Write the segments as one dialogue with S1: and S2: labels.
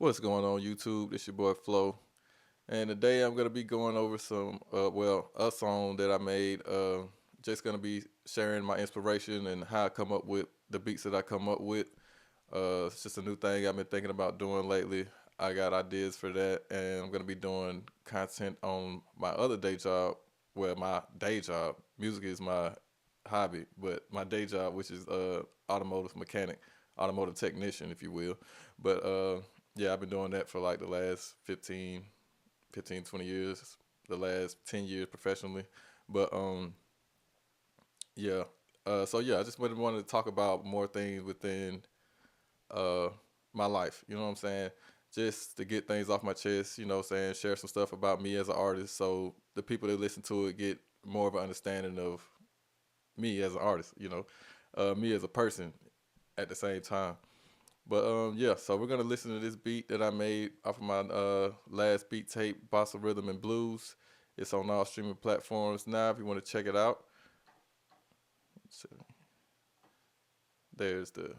S1: What's going on YouTube? This your boy Flo. And today I'm gonna be going over a song that I made. Just gonna be sharing my inspiration and how I come up with the beats that I come up with. It's just a new thing I've been thinking about doing lately. I got ideas for that, and I'm gonna be doing content on my other day job. Well, my day job, music is my hobby, but my day job, which is automotive mechanic, automotive technician, if you will. But yeah, I've been doing that for like the last 20 years, the last 10 years professionally. But yeah, so yeah, I just wanted to talk about more things within uh, my life. You know what I'm saying? Just to get things off my chest. You know what I'm saying? Share some stuff about me as an artist, so the people that listen to it get more of an understanding of me as an artist. Me as a person at the same time. But yeah, so we're gonna listen to this beat that I made off of my last beat tape, Bossa Rhythm and Blues. It's on all streaming platforms now. If you want to check it out, so there's the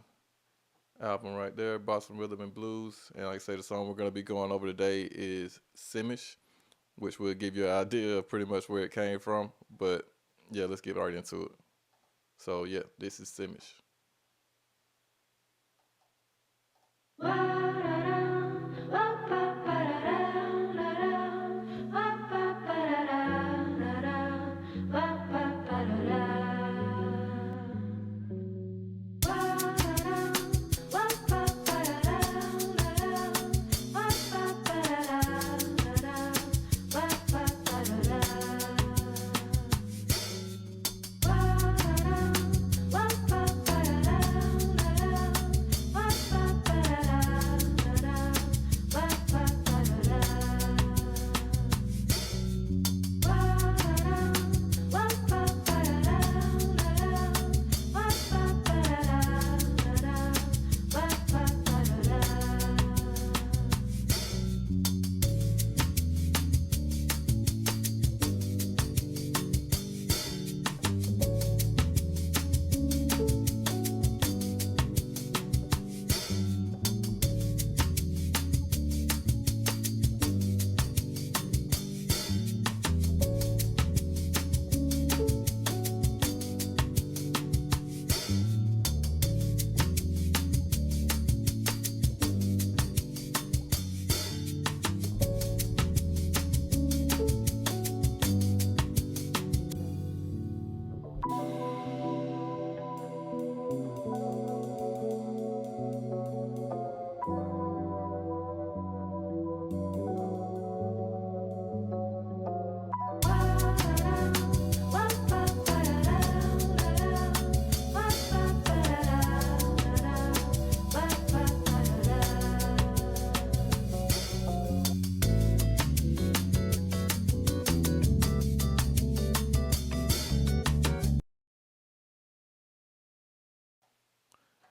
S1: album right there, Bossa Rhythm and Blues. And like I say, the song we're gonna be going over today is Simish, which will give you an idea of pretty much where it came from. But yeah, let's get right into it. So yeah, this is Simish.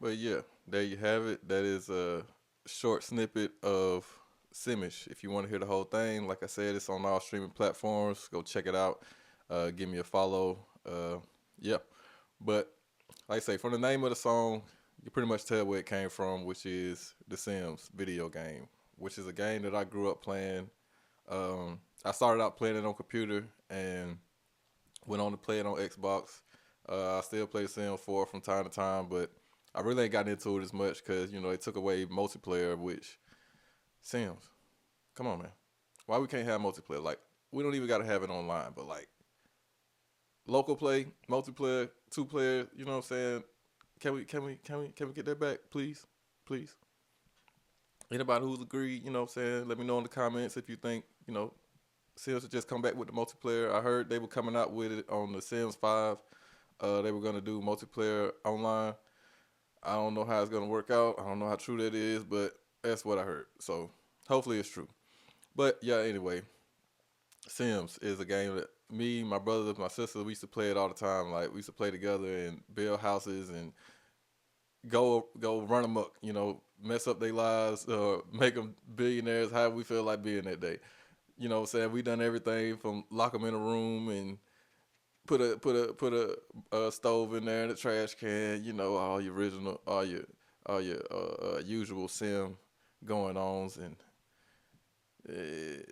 S1: But yeah, there you have it. That is a short snippet of Simish. If you want to hear the whole thing, like I said, it's on all streaming platforms. Go check it out. Give me a follow. Yeah. But like I say, from the name of the song, you pretty much tell where it came from, which is The Sims video game, which is a game that I grew up playing. I started out playing it on computer and went on to play it on Xbox. I still play Sims 4 from time to time, but I really ain't gotten into it as much because it took away multiplayer. Which Sims, come on, man, why we can't have multiplayer? Like we don't even gotta have it online, but like local play, multiplayer, two players. You know what I'm saying? Can we get that back, please, please? Anybody who's agreed, what I'm saying, let me know in the comments if you think Sims should just come back with the multiplayer. I heard they were coming out with it on the Sims 5. They were gonna do multiplayer online. I don't know how it's gonna work out. I don't know how true that is, but that's what I heard. So hopefully it's true. But yeah, anyway, Sims is a game that me, my brothers, my sister, we used to play it all the time. Like we used to play together and build houses and go run amok. Mess up their lives, make them billionaires. How we feel like being that day. You know what I'm saying? We done everything from lock them in a room and put a stove in there and a trash can. All your original, all your usual sim going ons, and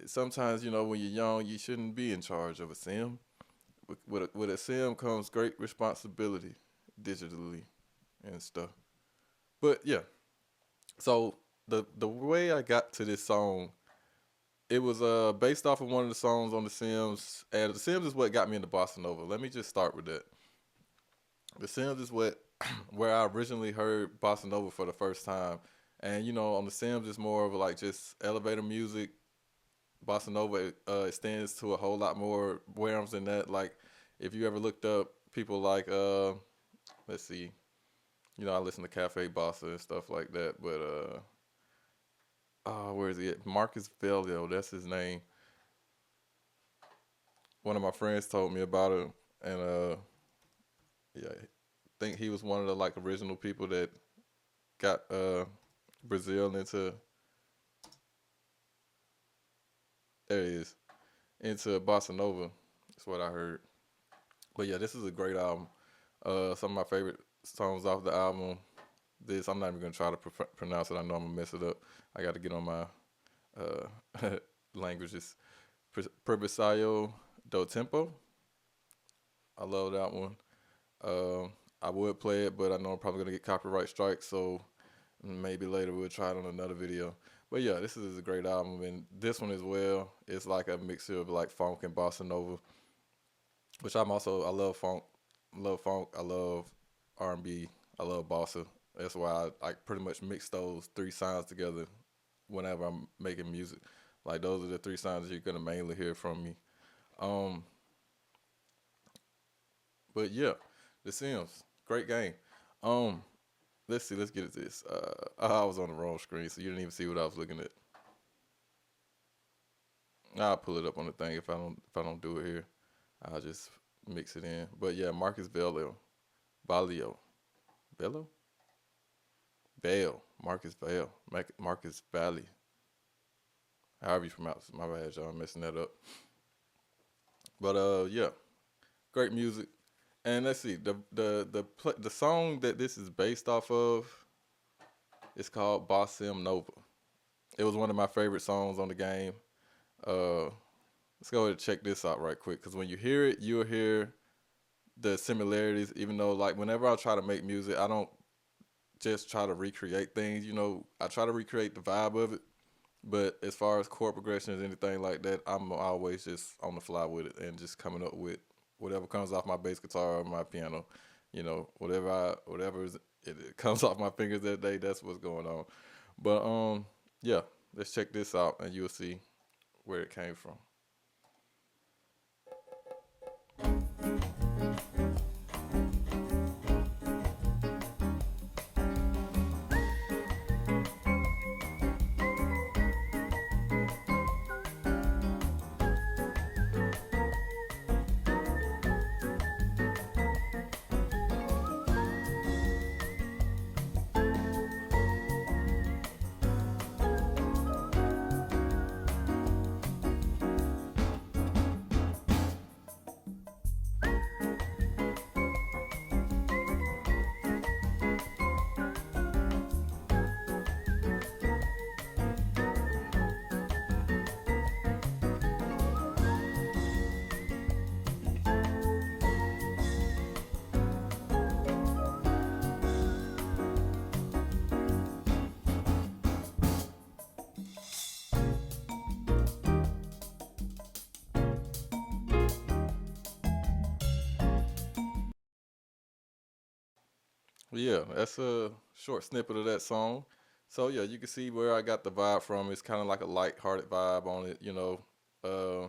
S1: sometimes when you're young, you shouldn't be in charge of a sim. With a sim comes great responsibility digitally and stuff. But yeah, so the way I got to this song, it was based off of one of the songs on The Sims, and The Sims is what got me into bossa nova. Let me just start with that. The Sims is what where I originally heard bossa nova for the first time, and on The Sims it's more of like just elevator music. Bossa nova extends to a whole lot more realms than that. Like if you ever looked up people like let's see, I listen to Cafe Bossa and stuff like that, but oh, where is he at? Marcus Velio, that's his name. One of my friends told me about him, and yeah, I think he was one of the like original people that got Brazil into, there he is, into bossa nova. That's what I heard. But yeah, this is a great album. Some of my favorite songs off the album. This I'm not even gonna try to pronounce it. I know I'm gonna mess it up. I got to get on my languages. Previsayo do Tempo. I love that one. I would play it, but I know I'm probably gonna get copyright strikes, so maybe later we'll try it on another video. But yeah, this is a great album, and this one as well. It's like a mixture of like funk and bossa nova, which I love funk, I love R&B, I love bossa. That's why I pretty much mix those three sounds together whenever I'm making music. Like those are the three sounds you're gonna mainly hear from me. Um, but yeah, The Sims, great game. Um, let's see, let's get at this. I was on the wrong screen, so you didn't even see what I was looking at. I'll pull it up on the thing if I don't do it here. I'll just mix it in. But yeah, Marcus Balio, Bello, Bale, Marcus Bale, Marcus Valley. However you pronounce it. My bad, y'all. I'm messing that up. But yeah, great music. And let's see, the song that this is based off of is called Bossa Nova. It was one of my favorite songs on the game. Uh, let's go ahead and check this out right quick, because when you hear it, you'll hear the similarities. Even though, like, whenever I try to make music, I don't just try to recreate things. I try to recreate the vibe of it. But as far as chord progressions, anything like that, I'm always just on the fly with it and just coming up with whatever comes off my bass guitar or my piano. Whatever it comes off my fingers that day, that's what's going on. But yeah, let's check this out and you'll see where it came from. Yeah, that's a short snippet of that song. So yeah, you can see where I got the vibe from. It's kind of like a light-hearted vibe on it. Uh,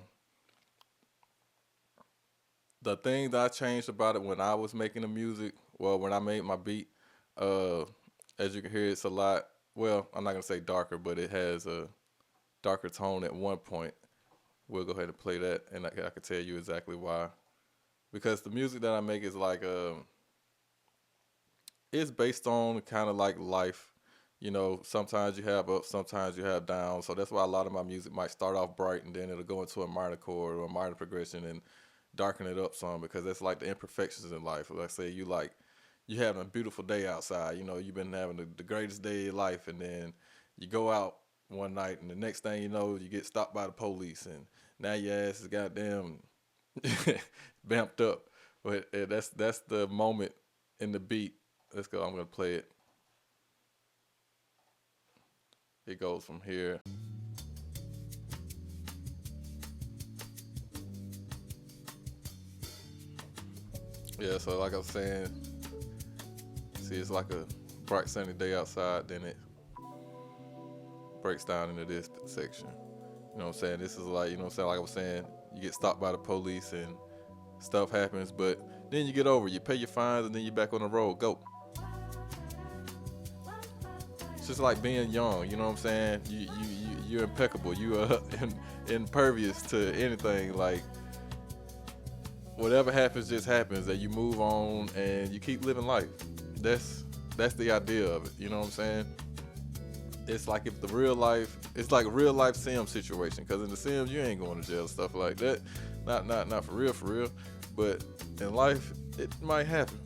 S1: the thing that I changed about it when I was making the music, well, when I made my beat, uh, as you can hear, it's a lot. Well, I'm not gonna say darker, but it has a darker tone at one point. We'll go ahead and play that, and I can tell you exactly why. Because the music that I make is like it's based on kind of like life. Sometimes you have ups, sometimes you have downs. So that's why a lot of my music might start off bright and then it'll go into a minor chord or a minor progression and darken it up some, because that's like the imperfections in life. Like say you having a beautiful day outside. You've been having the greatest day of your life, and then you go out one night, and the next thing you know, you get stopped by the police, and now your ass is goddamn bamped up. But that's the moment in the beat. Let's go. I'm gonna play it. It goes from here. Yeah. So like I was saying, see, it's like a bright sunny day outside. Then it breaks down into this section. You know what I'm saying? This is like, you know what I'm saying? Like I was saying, you get stopped by the police and stuff happens, but then you get over it. You pay your fines and then you're back on the road. Go. It's just like being young. You know what I'm saying? You're impeccable. You are impervious to anything. Like whatever happens, just happens. That you move on and you keep living life. That's that's the idea of it. You know what I'm saying? It's like if the real life, it's like a real life sim situation. Cause in the Sims, you ain't going to jail, stuff like that. Not for real, for real. But in life, it might happen.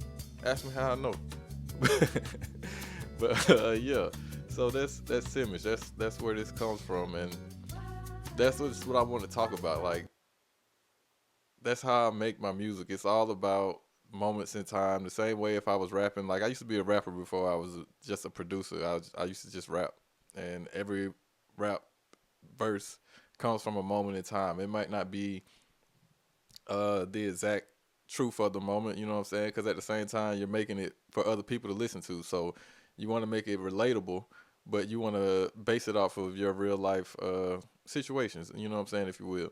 S1: Ask me how I know. But yeah, so that's Simish. That's where this comes from, and that's what I want to talk about. Like that's how I make my music. It's all about moments in time. The same way if I was rapping, like I used to be a rapper before I was just a producer. I used to just rap, and every rap verse comes from a moment in time. It might not be the exact truth of the moment, you know what I'm saying? Because at the same time, you're making it for other people to listen to. So you want to make it relatable, but you want to base it off of your real life situations, you know what I'm saying, if you will,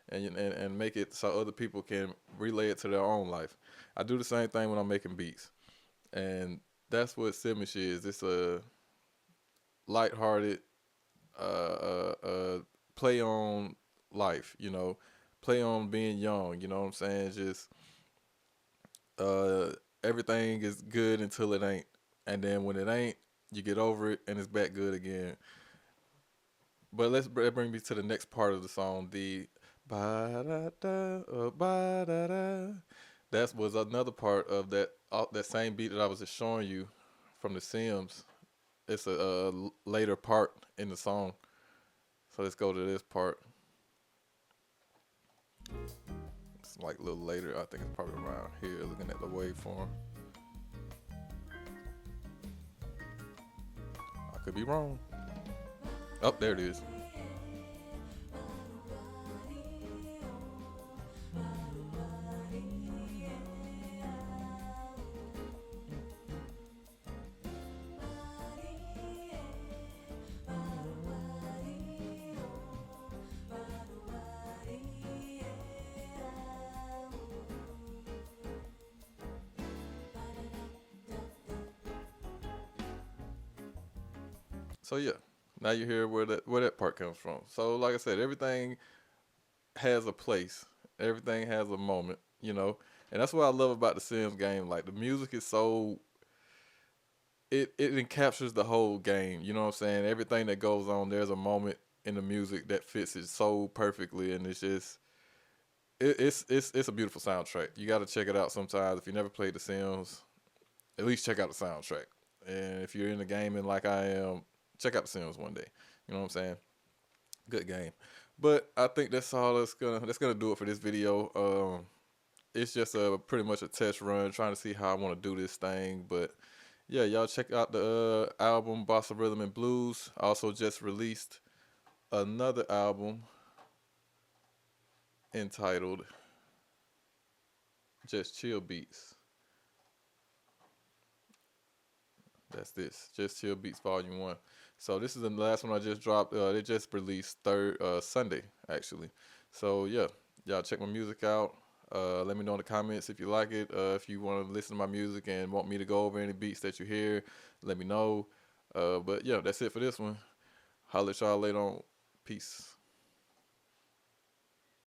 S1: and make it so other people can relay it to their own life. I do the same thing when I'm making beats, and that's what Simish is. It's a lighthearted play on life, you know, play on being young, you know what I'm saying? Just uh, everything is good until it ain't, and then when it ain't, you get over it and it's back good again. But that bring me to the next part of the song, the ba da da ba da da. That was another part of that same beat that I was just showing you from the Sims. It's a later part in the song. So let's go to this part. It's like a little later. I think it's probably around here. Looking at the waveform, I could be wrong. Oh, there it is. So yeah, now you hear where that part comes from. So like I said, everything has a place. Everything has a moment, you know. And that's what I love about the Sims game. Like the music is so it encaptures the whole game. You know what I'm saying? Everything that goes on, there's a moment in the music that fits it so perfectly, and it's just it's a beautiful soundtrack. You got to check it out sometimes. If you never played The Sims, at least check out the soundtrack. And if you're into gaming like I am, check out The Sims one day. You know what I'm saying? Good game. But I think that's gonna do it for this video. It's just a pretty much a test run, trying to see how I want to do this thing. But yeah, y'all check out the album Bossa Rhythm and Blues. I also just released another album entitled Just Chill Beats. That's this, Just Chill Beats Volume 1. So this is the last one I just dropped. They just released third Sunday, actually. So yeah, y'all check my music out. Let me know in the comments if you like it. If you want to listen to my music and want me to go over any beats that you hear, let me know. But yeah, that's it for this one. Holla at y'all later on. Peace.